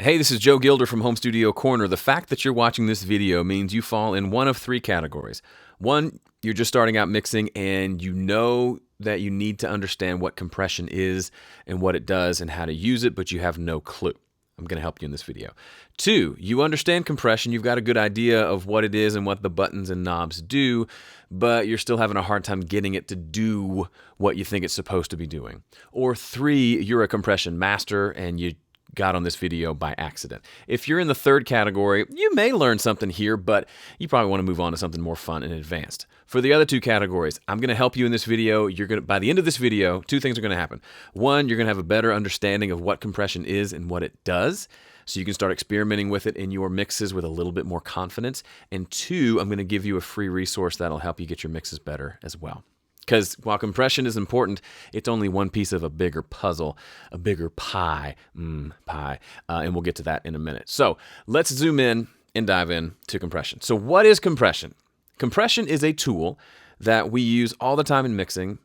Hey, this is Joe Gilder from Home Studio Corner. The fact that you're watching this video means you fall in one of three categories. One, you're just starting out mixing and you know that you need to understand what compression is and what it does and how to use it, but you have no clue. I'm going to help you in this video. Two, you understand compression, you've got a good idea of what it is and what the buttons and knobs do, but you're still having a hard time getting it to do what you think it's supposed to be doing. Or three, you're a compression master and you got on this video by accident. If you're in the third category, you may learn something here, but you probably want to move on to something more fun and advanced. For the other two categories, I'm going to help you in this video. By the end of this video, two things are going to happen. One, you're going to have a better understanding of what compression is and what it does, so you can start experimenting with it in your mixes with a little bit more confidence. And two, I'm going to give you a free resource that'll help you get your mixes better as well. Because while compression is important, it's only one piece of a bigger puzzle, a bigger pie, and we'll get to that in a minute. So let's zoom in and dive in to compression. So what is compression? Compression is a tool that we use all the time in mixing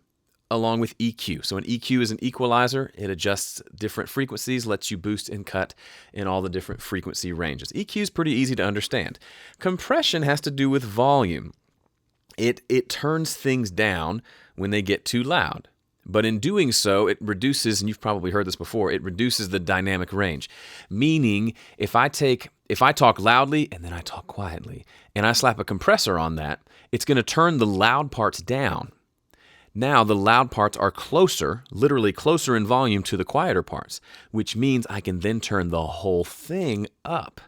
along with EQ. So an EQ is an equalizer. It adjusts different frequencies, lets you boost and cut in all the different frequency ranges. EQ is pretty easy to understand. Compression has to do with volume. It turns things down when they get too loud. But in doing so, it reduces, and you've probably heard this before, it reduces the dynamic range. Meaning, if I talk loudly and then I talk quietly, and I slap a compressor on that, it's going to turn the loud parts down. Now, the loud parts are closer, literally closer in volume to the quieter parts, which means I can then turn the whole thing up.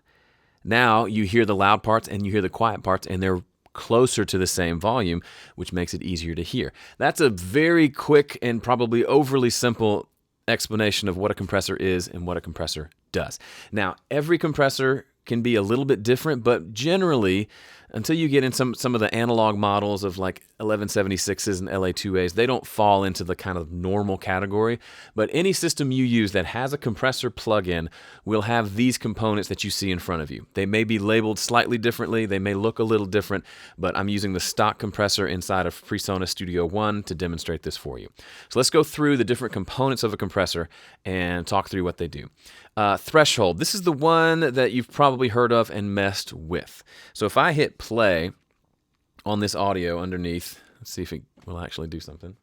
Now, you hear the loud parts and you hear the quiet parts, and they're closer to the same volume, which makes it easier to hear. That's a very quick and probably overly simple explanation of what a compressor is and what a compressor does. Now, every compressor can be a little bit different, but generally, until you get in some of the analog models of like 1176s and LA2As, they don't fall into the kind of normal category. But any system you use that has a compressor plug-in will have these components that you see in front of you. They may be labeled slightly differently, they may look a little different, but I'm using the stock compressor inside of PreSonus Studio One to demonstrate this for you. So let's go through the different components of a compressor and talk through what they do. Threshold. This is the one that you've probably heard of and messed with. So if I hit play on this audio underneath, let's see if it will actually do something.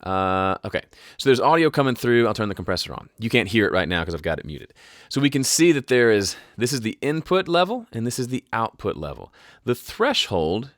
Okay, so there's audio coming through. I'll turn the compressor on. You can't hear it right now because I've got it muted. So we can see that this is the input level and this is the output level. The threshold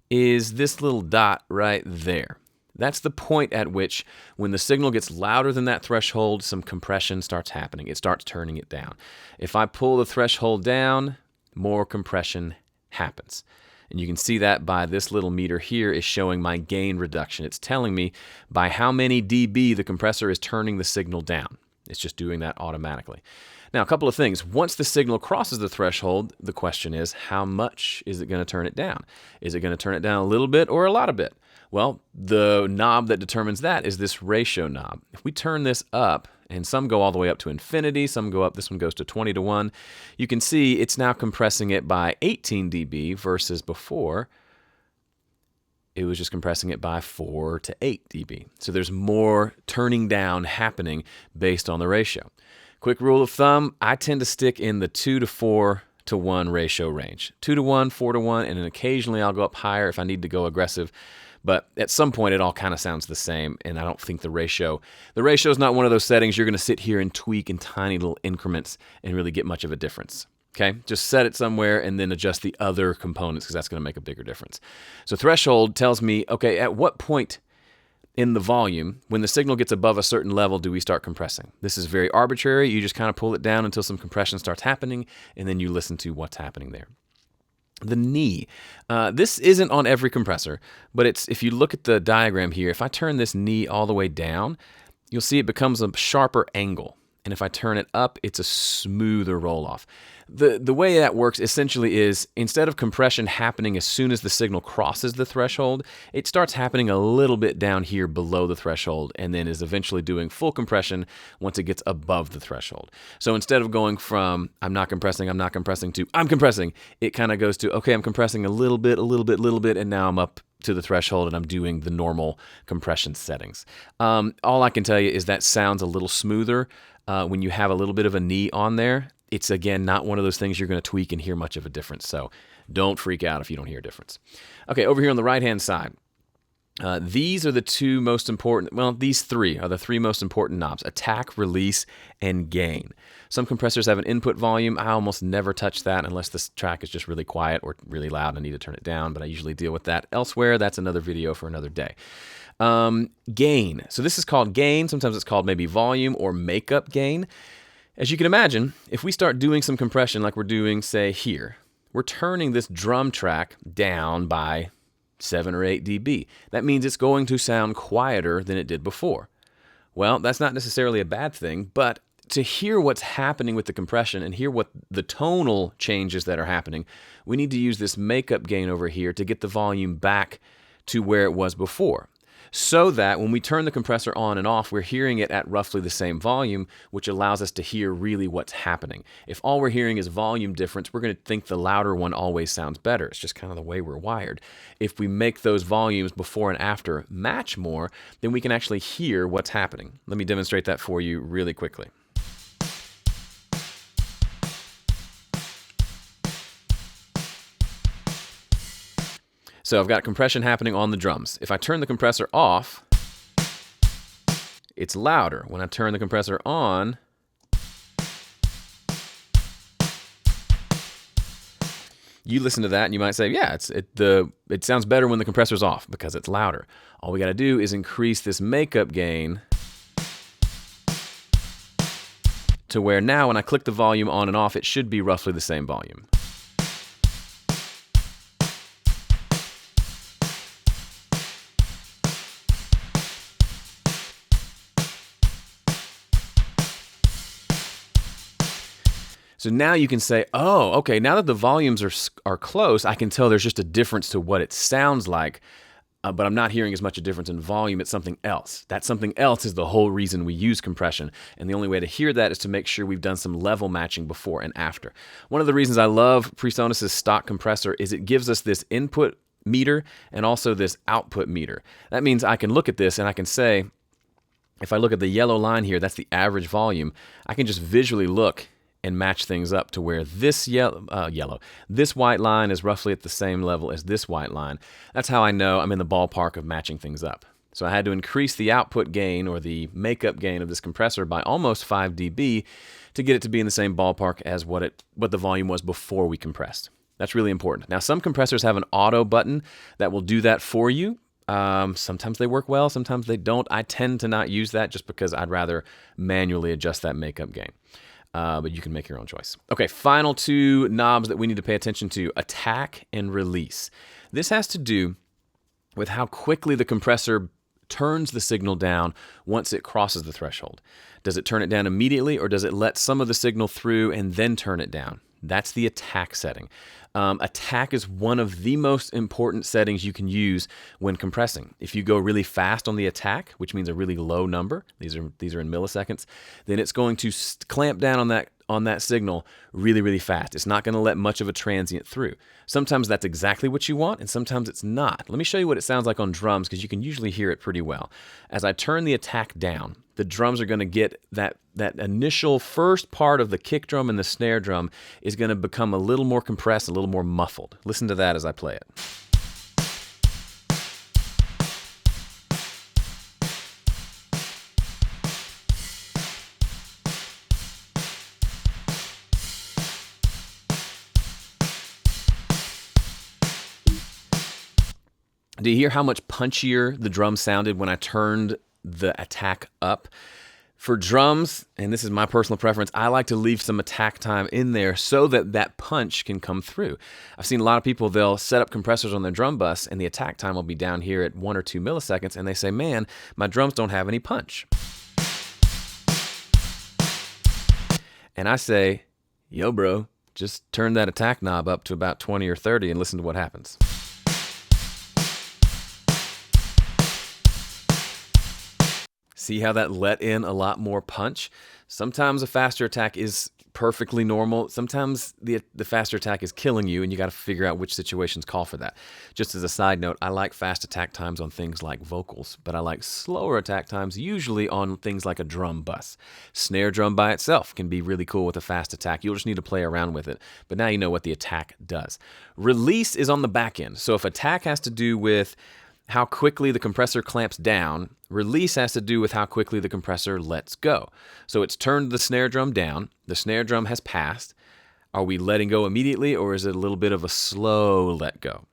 is this little dot right there. That's the point at which, when the signal gets louder than that threshold, some compression starts happening. It starts turning it down. If I pull the threshold down, more compression happens. And you can see that by this little meter here is showing my gain reduction. It's telling me by how many dB the compressor is turning the signal down. It's just doing that automatically. Now, a couple of things. Once the signal crosses the threshold, the question is, how much is it going to turn it down? Is it going to turn it down a little bit or a lot of bit? Well, the knob that determines that is this ratio knob. If we turn this up, and some go all the way up to infinity, some go up, this one goes to 20 to 1, you can see it's now compressing it by 18 dB versus before it was just compressing it by 4 to 8 dB. So there's more turning down happening based on the ratio. Quick rule of thumb, I tend to stick in the 2 to 4 to 1 ratio range. 2 to 1, 4 to 1, and then occasionally I'll go up higher if I need to go aggressive. But at some point, it all kind of sounds the same, and I don't think the ratio is not one of those settings you're going to sit here and tweak in tiny little increments and really get much of a difference. Okay, just set it somewhere and then adjust the other components because that's going to make a bigger difference. So threshold tells me, okay, at what point in the volume, when the signal gets above a certain level, do we start compressing? This is very arbitrary. You just kind of pull it down until some compression starts happening, and then you listen to what's happening there. The knee. This isn't on every compressor, but if you look at the diagram here, if I turn this knee all the way down, you'll see it becomes a sharper angle. And if I turn it up, it's a smoother roll-off. The way that works essentially is, instead of compression happening as soon as the signal crosses the threshold, it starts happening a little bit down here below the threshold and then is eventually doing full compression once it gets above the threshold. So instead of going from I'm not compressing to I'm compressing, it kind of goes to, okay, I'm compressing a little bit, and now I'm up to the threshold and I'm doing the normal compression settings. All I can tell you is that sounds a little smoother when you have a little bit of a knee on there. it's, again, not one of those things you're going to tweak and hear much of a difference. So don't freak out if you don't hear a difference. Okay, over here on the right-hand side, these are the two most important, well, these three are the three most important knobs: attack, release, and gain. Some compressors have an input volume. I almost never touch that unless this track is just really quiet or really loud and I need to turn it down, but I usually deal with that elsewhere. That's another video for another day. Gain. So this is called gain. Sometimes it's called maybe volume or makeup gain. As you can imagine, if we start doing some compression like we're doing, say, here, we're turning this drum track down by 7 or 8 dB. That means it's going to sound quieter than it did before. Well, that's not necessarily a bad thing, but to hear what's happening with the compression and hear what the tonal changes that are happening, we need to use this makeup gain over here to get the volume back to where it was before, so that when we turn the compressor on and off, we're hearing it at roughly the same volume, which allows us to hear really what's happening. If all we're hearing is volume difference, we're going to think the louder one always sounds better. It's just kind of the way we're wired. If we make those volumes before and after match more, then we can actually hear what's happening. Let me demonstrate that for you really quickly. So I've got compression happening on the drums. If I turn the compressor off, it's louder. When I turn the compressor on, you listen to that and you might say, yeah, it sounds better when the compressor's off because it's louder. All we got to do is increase this makeup gain to where now when I click the volume on and off, it should be roughly the same volume. So now you can say, oh, okay, now that the volumes are close, I can tell there's just a difference to what it sounds like, but I'm not hearing as much a difference in volume. It's something else. That something else is the whole reason we use compression, and the only way to hear that is to make sure we've done some level matching before and after. One of the reasons I love PreSonus's stock compressor is it gives us this input meter and also this output meter. That means I can look at this and I can say, if I look at the yellow line here, that's the average volume. I can just visually look and match things up to where this this white line is roughly at the same level as this white line. That's how I know I'm in the ballpark of matching things up. So I had to increase the output gain or the makeup gain of this compressor by almost 5 dB to get it to be in the same ballpark as what the volume was before we compressed. That's really important. Now, some compressors have an auto button that will do that for you. Sometimes they work well, sometimes they don't. I tend to not use that just because I'd rather manually adjust that makeup gain. But you can make your own choice. Okay, final two knobs that we need to pay attention to: attack and release. This has to do with how quickly the compressor turns the signal down once it crosses the threshold. Does it turn it down immediately, or does it let some of the signal through and then turn it down? That's the attack setting. Attack is one of the most important settings you can use when compressing. If you go really fast on the attack, which means a really low number, these are in milliseconds, then it's going to clamp down on that signal really, really fast. It's not going to let much of a transient through. Sometimes that's exactly what you want, and sometimes it's not. Let me show you what it sounds like on drums, because you can usually hear it pretty well. As I turn the attack down, the drums are going to get that initial first part of the kick drum and the snare drum is going to become a little more compressed, a little more muffled. Listen to that as I play it. Do you hear how much punchier the drum sounded when I turned the attack up? For drums, and this is my personal preference, I like to leave some attack time in there so that that punch can come through. I've seen a lot of people, they'll set up compressors on their drum bus and the attack time will be down here at 1 or 2 milliseconds, and they say, man, my drums don't have any punch. And I say, yo bro, just turn that attack knob up to about 20 or 30 and listen to what happens. See how that let in a lot more punch? Sometimes a faster attack is perfectly normal. Sometimes the faster attack is killing you, and you got to figure out which situations call for that. Just as a side note, I like fast attack times on things like vocals, but I like slower attack times usually on things like a drum bus. Snare drum by itself can be really cool with a fast attack. You'll just need to play around with it, but now you know what the attack does. Release is on the back end. So if attack has to do with how quickly the compressor clamps down, release has to do with how quickly the compressor lets go. So it's turned the snare drum down, the snare drum has passed. Are we letting go immediately, or is it a little bit of a slow let go?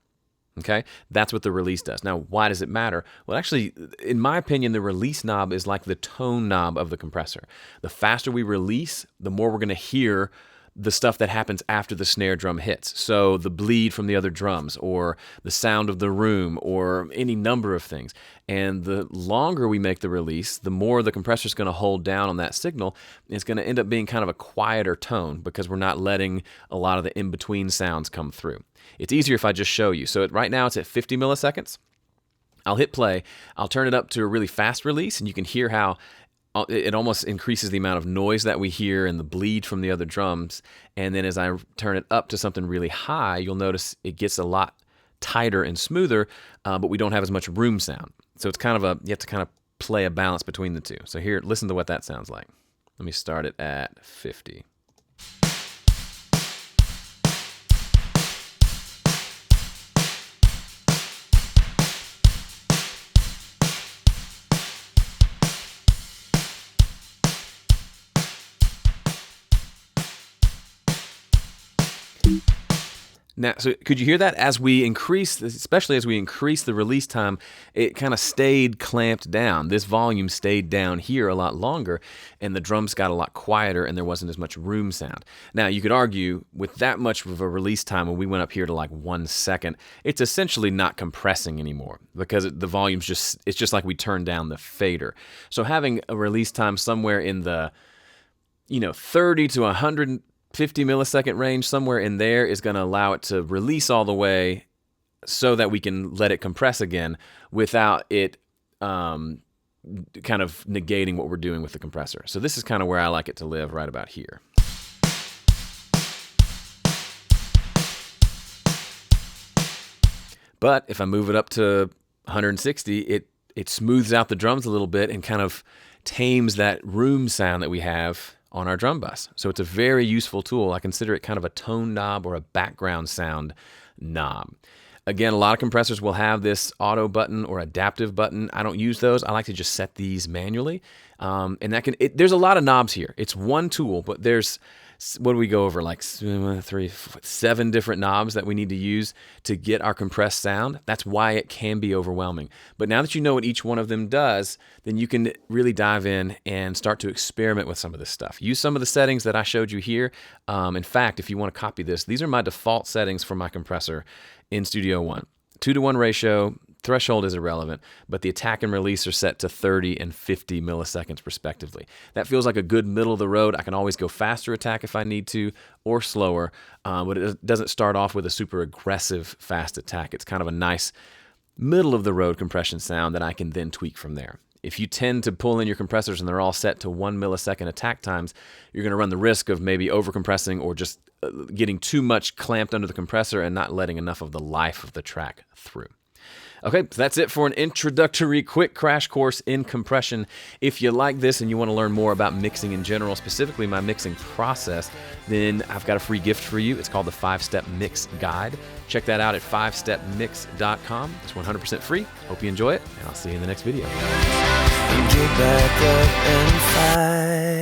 Okay, that's what the release does. Now, why does it matter? Well, actually, in my opinion, the release knob is like the tone knob of the compressor. The faster we release, the more we're going to hear the stuff that happens after the snare drum hits. So the bleed from the other drums, or the sound of the room, or any number of things. And the longer we make the release, the more the compressor is going to hold down on that signal. It's going to end up being kind of a quieter tone because we're not letting a lot of the in-between sounds come through. It's easier if I just show you. So right now it's at 50 milliseconds. I'll hit play. I'll turn it up to a really fast release, and you can hear how it almost increases the amount of noise that we hear and the bleed from the other drums. And then as I turn it up to something really high, you'll notice it gets a lot tighter and smoother, but we don't have as much room sound. So it's kind of you have to kind of play a balance between the two. So here, listen to what that sounds like. Let me start it at 50. Now, so could you hear that? As we increase, especially as we increase the release time, it kind of stayed clamped down. This volume stayed down here a lot longer, and the drums got a lot quieter, and there wasn't as much room sound. Now, you could argue with that much of a release time, when we went up here to like 1 second, it's essentially not compressing anymore because the volume's it's just like we turned down the fader. So having a release time somewhere in the 30 to 150 millisecond range, somewhere in there, is going to allow it to release all the way so that we can let it compress again without it kind of negating what we're doing with the compressor. So this is kind of where I like it to live, right about here. But if I move it up to 160, it smooths out the drums a little bit and kind of tames that room sound that we have on our drum bus. So it's a very useful tool. I consider it kind of a tone knob or a background sound knob. Again, a lot of compressors will have this auto button or adaptive button. I don't use those. I like to just set these manually. And there's a lot of knobs here. It's one tool, but there's, what do we go over? Like 7 different knobs that we need to use to get our compressed sound. That's why it can be overwhelming. But now that you know what each one of them does, then you can really dive in and start to experiment with some of this stuff. Use some of the settings that I showed you here. In fact, if you want to copy this, these are my default settings for my compressor in Studio One. 2-to-1 ratio. Threshold is irrelevant, but the attack and release are set to 30 and 50 milliseconds respectively. That feels like a good middle of the road. I can always go faster attack if I need to, or slower, but it doesn't start off with a super aggressive fast attack. It's kind of a nice middle of the road compression sound that I can then tweak from there. If you tend to pull in your compressors and they're all set to 1 millisecond attack times, you're going to run the risk of maybe overcompressing or just getting too much clamped under the compressor and not letting enough of the life of the track through. Okay, so that's it for an introductory quick crash course in compression. If you like this and you want to learn more about mixing in general, specifically my mixing process, then I've got a free gift for you. It's called the 5-Step Mix Guide. Check that out at 5stepmix.com. It's 100% free. Hope you enjoy it, and I'll see you in the next video. Get back up and fight.